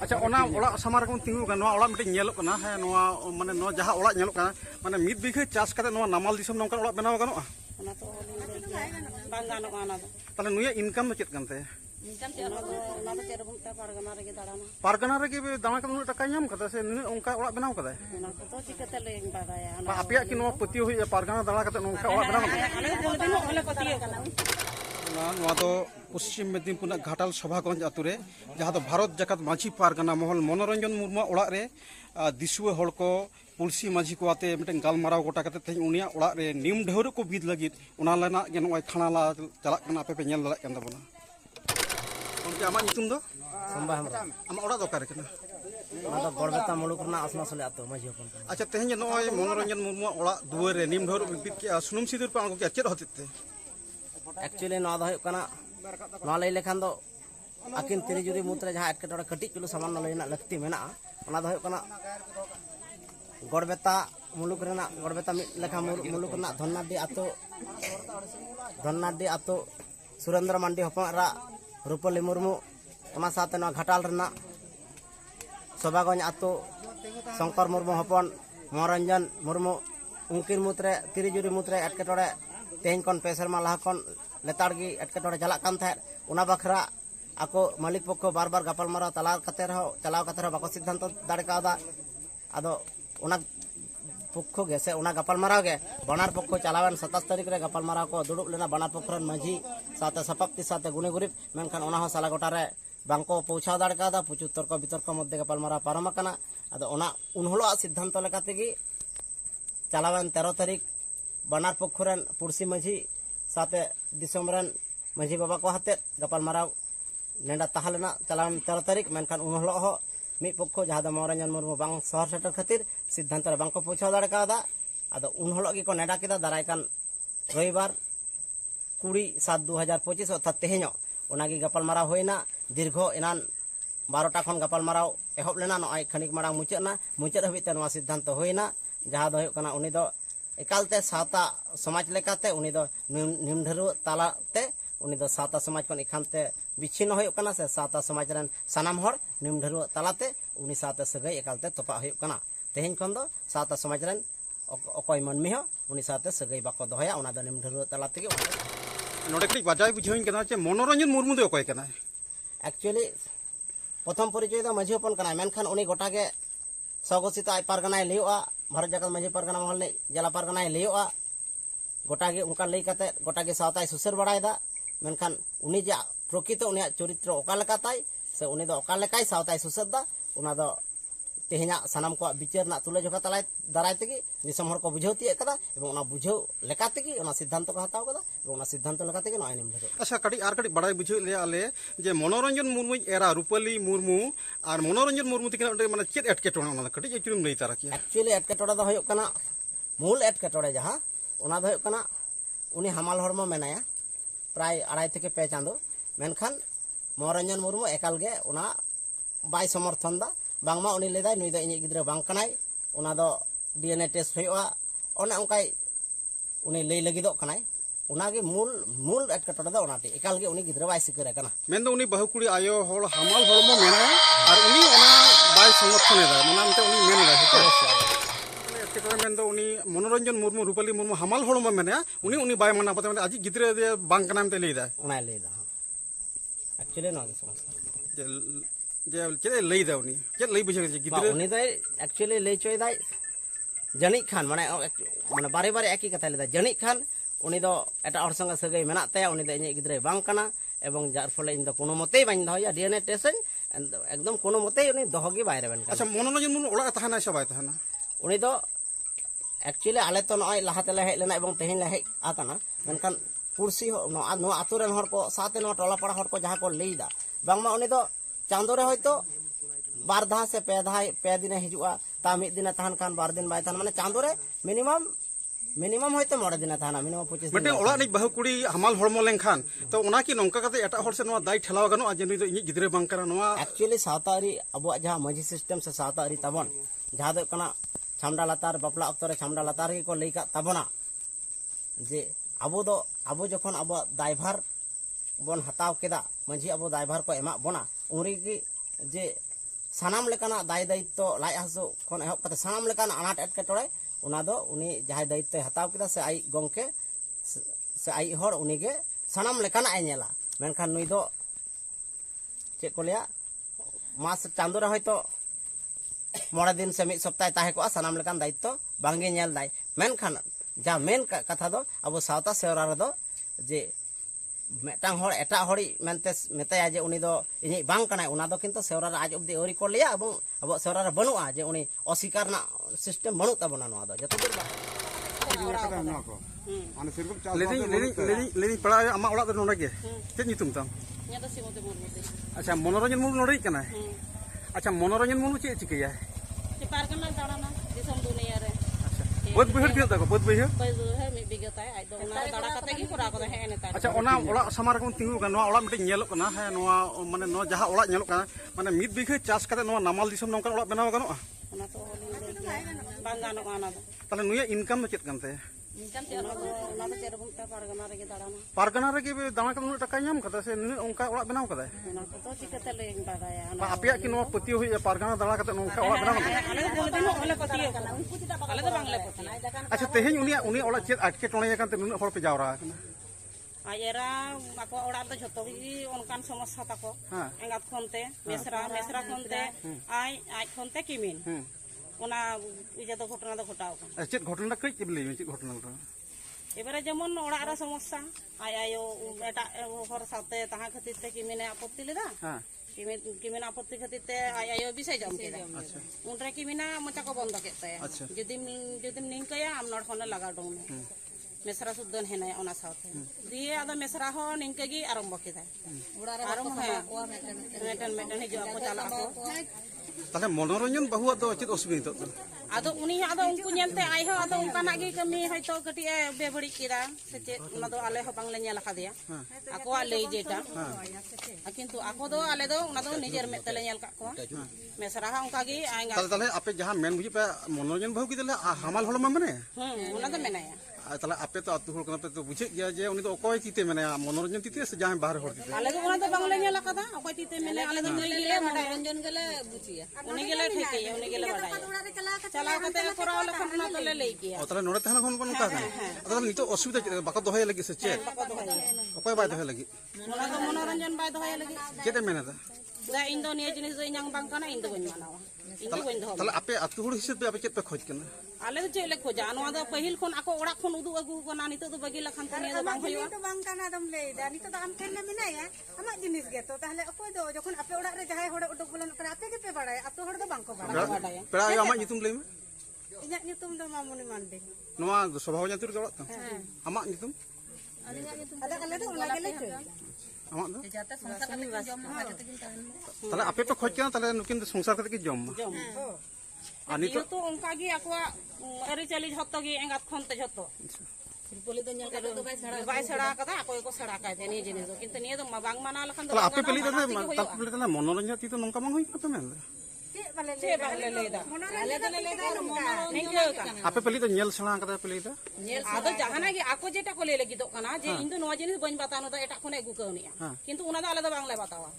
अच्छा सामार तिंगू मिट्टी है माने जहाँ माने 1 बीघा चाष नामाल दिसम नौका बनाव गानोगा ताले नुया इनकम चेक कानते पारगाना रे दाना का नुना टाका नाम कदा से नुना उनका ओड़ा बनाव कदा आपे कि नो पति हुई पारगाना दाना कते उनका ओड़ा बनाव पश्चिम मेदिनीपुर घाटाल सभागंज आतुरे जहाँ भारत जाकात माझी पारगाना महल मनोरंजन मुर्मू ओड़ा रे दिसुआ हड़ को पुलसी माझी को आते मिटन गालमाराव गोटा कते तेज उनिया ओड़ा रे निम ढेउर को बिद लगित उना लेना गे नय खानाला चलाक कना आपे पे नेल दाड़ा कन तबना उनके आमा नितुम दो संबा हमरा आमा ओड़ा दो करे कना ना तो गड़बेता मुलुक ना आसना सले आतो माझी हपन अच्छा तेज नय मनोरंजन मुर्मू ओड़ा दुआर रे निम ढेउर बिद के सुनुम सिदुर पे आंगो के चेद होतिते एक्चुअली ना दो कना ना लई लेखान दो आकिन तिरी जुरी मुतरे जहाँ एटकेटोड़े कटिज चुलु सामान्य लईना लक्ति मेना ओना दो कना गड़बेता मुलुक रेना गड़बेता मिट लेखा मुलुक रेना धन्नाडी आतो सुरेंद्र मांडी हपनरा रूपली मुर्मू ओना साथे ना घाटाल रेना सभागंज आतो शंकर मुर्मू हपन मनोरंजन मुर्मू उनकिन मुतरे तिरी जुरी मुतरे एटकेटोड़े तेहन कौन पे सेरमा लहा कौन लेताड़गी एटकेटोड़े चलाक कान थाहे ओना बखरा आको मालिक पक्ष बार बार गापालमाराव चलाव कते रहो बाको सिद्धांत दाड़े कादा आदो ओना पक्ष गे से ओना गापालमाराव गे बानार पक्ष चलावन 27 तारीख रे गापालमाराव को दुड़ुब लेना बानार पक्ष रन माझी साथे सपाप्ति साथे गुने गुरिब मेनखान ओना हो साला गोटा रे बांको पहुंचाव दाड़े कादा पुचु तर्क बितर्क मध्य गापालमाराव पारम आकना आदो ओना उनहलो सिद्धांत लेकाते गी चलावन 13 तारीख बानार पक्ष रन पुरसी माझी साथे दिसम रन माझी बाबा को हाते गापालमाराव नेडा ताहलेना चलावन 13 तारीख मेनखान उनहलो हो मिट पक्ष जहाँ दो मनोरंजन मुर्मू बांग शहर सेटर खातिर सिद्धांत रे बांको पहुंचाव दाड़े कादा आदो उनहलो गी को नेडा केदा दारायकान रविवार 20/7/2025 अर्थात तेहेño ओनागी गापालमाराव होइना दीर्घ एनान 12टा खन गापालमाराव एहब लेना नय खनिक मारांग मुचाद हबिते नवा सिद्धांत होइना जहाँ दो हुयुग कना उनी दो एकालते सावता समाज लेकाते उनी दो निमढेरु तालाते उनी दो सावता समाज खन एखानते बिच्छिन्न हुयुग कना से सावता समाज रन सानाम हर निमढेरु तालाते उनी सावते सगै एकालते तोपा हुयुग कना तेहेñ खन दो सावता समाज रन अकय मानमी हो उनी सावते सगै बाको दोहया ओना दो निमढेरु तालाते गे नोडे कटी बाजाय बुझाइन कना जे मनोरंजन मुर्मू दो अकय कना एक्चुअली प्रथम परिचय दो माझी हपन कना मेनखान उनी गोटागे सगोसित आय पारगानाय लैयोआ भारत जाकात माझी पारगाना महल ने जिला पारगानाय लैयोआ गोटागे उनका लई काते गोटागे सावताय सुसर बड़ायदा मेनखान उनी जे प्रकृत उनिया चरित्र ओका लेकाताय से उनी दो ओका लेकाय सावताय सुसरदा उना दो तेहेña सानाम को विचार ना तुले जोखा तलाय दाराय तेगी दिसम हर को बुझाव तिए कदा एवं उना बुझाव लेका तेगी उना सिद्धांत को हताव कदा एवं उना सिद्धांत लेका तेगी नय निम धरे अच्छा कटी आर कटी बड़ाय बुझाव ले आले जे मनोरंजन मुर्मू एरा रूपली मुर्मू और मनोरंजन मुर्मू तिकिन माने चेत एटकेटोना ओना कटी एकचुम लई तारा किया एक्चुअली एटकेटोड़ा दो हुयुग कना मूल एटकेटोड़े जहाँ ओना दो हुयुग कना उनी हमाल हरमो मेनाया प्राय 2.5 থেকে 5 चांदो मेनखान मनोरंजन मुर्मू एकाल गे ओना बाय समर्थन दा बांगमा उनी लेदाय नुई दा इᱧ गिद्रा बांग कनाय ओना दो डीएनए टेस्ट हुयुआ ओना उनकाय उनी लई लगिदो कनाय ओनागे मूल एटकेटोड़ा दा ओनाटी एकाल गे उनी गिद्रा बाय सिकर कना मेन दो उनी बहु कुड़ी आयो होल हमाल हरमो मेनाया और उनी ओना बाय समर्थन एदा माने मते उनी मेन दा एटकेटोड़ा मेन दो उनी मनोरंजन मुर्मू रूपली मुर्मू हमाल हरमो मेनाया उनी बाय माना पते आजि गिद्रा दे बांग कना मते लेदा ओना लेदा एक्चुअली ना समस्या जे चेद लई दा उनी चेद लई बुझे गिद्रा उनी दो एक्चुअली लई चोय दाय जनिक खान माने बारे बारे एक ही कथा लेदा जनिक खान उनी दो एटा हर संगे सगै मेना ताया उनी दो इᱧ गिद्रा बांग कना एवं जार फले इन दो कोनो मतेई बाñ दहया डीएनए टेस्ट एकदम कोनो मतेई उनी दहगे बायरे बेन अच्छा मनोरंजन मुर्मू ओड़ा ताहाना से बाय ताहाना उनी दो एक्चुअली आले तो नय लाहाते ले हेज लेना एवं तेहेñ ले हेज आकना मेनखान पुरसी नो आतु रेन हर को साथे नो टोला पाड़ा हर को जहाँ को लईदा बांगमा उनी दो चांदो रे होयतो 2 धा से 2 दिन हिजुआ ता मिद दिन तहन खान 2 दिन बाय तहन माने चांदो रे मिनिमम होयतो 9 दिन तहना मिनिमम 25 दिन मटे ओड़ा नि बहु कुड़ी हमाल हरमो लेनखान तो ओना की नोंका कते एटा हर से नो दाय ठेलाव गानो जे नुई दो इᱧ गिद्रा बांग करा नोआ एक्चुअली सावतारी अबो जहाँ माझी सिस्टम से सावतारी तबन जहाँ दो कना छामडा लातार बापला अक्तरे छामडा लातार की को लई का तबना जे अबो जखन अबो दायभार बन हताव केदा माझी अबो दायभार को एमा बना उरी की जे सानाम लेकाना दाय दायित्व लाई हासु खन एहब कते सानाम लेकाना अनाट एटकेटोड़े उना दो उनी जहां दायित्व हताव किदा से आई गंके से आई हर उनी गे सानाम लेकाना ए नेला मेनखान नुई दो चेक को लिया मास चांदो रे हयतो 9 दिन से 1 सप्ताह ताहे को सानाम लेकान दायित्व बांगे नेल दाय मेनखान जा मेन कथा दो अब सावता सेवरा रे दो जे मेटांग हर एटा हरी मेनते मेताया जे उनी दो इनी बांग कनाय उना दो किंतु सेवरा रे आज अब्दि ओरी को लिया एबं अब सेवरा रे बनुआ जे उनी अस्वीकार ना सिस्टम बनु तबना नोआ दो जतो दिन लेनी पड़ा आमा ओड़ा दो नोडे गे चेत नितुम ताम अच्छा मनोरंजन मुर्मू नोडे कना अच्छा मनोरंजन मुर्मू चे चिकैया पारगना दाड़ाना दिसम दुनिया रे बद बहिर दियो तको बद बहिर है मी बिगताय आज दो उना दाड़ा कते की पुरा को है नेता अच्छा ओना ओड़ा समार को तिंगु कना ओड़ा मिटे नेलो कना है नोआ माने नो जहा ओड़ा नेलो कना माने मिद बिघा चास कते नो नामाल दिसम नोंका ओड़ा बनाव गनोआ उना तो बांग गानो आना दो ताले नुया इनकम चेत कानते इनकम ते उना तो चेर बुमता पारगना रे दाड़ाना पारगना रे के दाना का नु टका नाम कदा से ओंका ओड़ा बनाव कदा उना तो चिकते ले बागाया आपिया कि नो पतियो हुई पारगना दाड़ा कते नोंका ओड़ा बनाव आले तो बोल दिन ओले पतियो आले तो बांगले पतियो अच्छा तेहेन उनी ओड़ा चेत अटके टोणे कानते नुन हर पे जावरा कना आयरा आको ओड़ा तो झतो भी उनकान समस्या ताको हां एंगात खनते मेसरा खनते आई खनते किमिन ओना इजा तो घटना घटाव चेत घटना कई के ले चेत घटना एबारे जेमन ओड़ा रे समस्या आयो एटा हर साथे तहा खातिर ते किमिने आपत्ति लेदा हां किमिना आपत्ति खातिर ते आयो विषय जम केदा अच्छा उनरे किमिना मचा को बंद केते जदि निंकया आम नड खने लगा डोंग मेसरा सुदन हेना ओना साथे दिए आदा मेसरा हो निंकगी आरंभ केदा आरंभ है मेटन हिजो को चला को ताले मनोरंजन बहुआ दो चेत असुविधा तो आदो उनी आदो उनको नेलते आइ हो आदो उनकाना गे कमी हयतो कटी बेबड़ी किरा से चे उना दो आले हो बांगले नेला खादिया आकोआ ले जेटा किंतु आको दो आले दो उना दो निजेर मेतले नेल का को मेसरा हा उनका गे आंगा ताले आपे जहां मेन बुझी पे मनोरंजन बहु की ताले हमाल हल माने उना दो मेनाया ताले आपे तो अतु हल कना पे तो बुझे गया जे उनी तो ओकोय तीते माने मनोरंजन तीते से जहां बाहर हर तीते आले दो उना दो बांगले नेला खादा ओकोय तीते मेले आले दो नई गेले मनोरंजन गेले बुचिया उनी गेले ठेके उनी गेले बडाया चला कते कोराव लखन ना तो ले ले गया ताले नोडे तहला खन कोन का ताले नितो असुविधा बाका दोहय लगी से चे ओकोय बाय दोहय लगी उना दो मनोरंजन बाय दोहय लगी केते मेने दा दा इंदो निया जिनिस दो इन्यां बांग kana इंदो बन मानावा इंदो बन दो ताले आपे अतु हल हिसाब पे आपे चेत पे खोज कना आले तो चेले खोजा नोआ दो पहिल खन आको ओड़ा खन उदु अगु कना नितो दो बगी लखन तो निया दो बांग होयो तो बांग काना दम ले दा नितो तो आम ठेले मेनाया आमा जिनिस गे तो ताहले अकोय दो जखन आपे ओड़ा रे जहाय होड़ उडुक बोलन करे आपे के पे बाड़ाय अतो होड़ दो बांग को बाड़ाय पेड़ा आयो आमा नितुम लेमे इन्या नितुम दो मामुनी मानदे नोआ स्वभाव जंतुर दो आमा नितुम अदा कले दो उना गेले चो आमा दो ताले आपे पे खोज कना ताले नुकिन संसार कते की जम आनी तो उनका गी आकोआ अरे चली झतो गी एंगात खनते झतो बोले तो नेल का बाय सड़ा कदा आको को सड़ा का देनी जिनिस किंतु निया तो बांग माना लखन तो आपे पेली ताले मनोरंजन ती तो नंका मांग होई तो मेन चे बाले लेदा आले तो लेदा निंगे का आपे पेली तो नेल सणा कदा पेली दा आदो जहाना गी आको जेटा को ले लगी तो कना जे इंदु नवा जिनिस बन बतानो तो एटा खने गु कनिया किंतु उना तो आले तो बांगले बतावा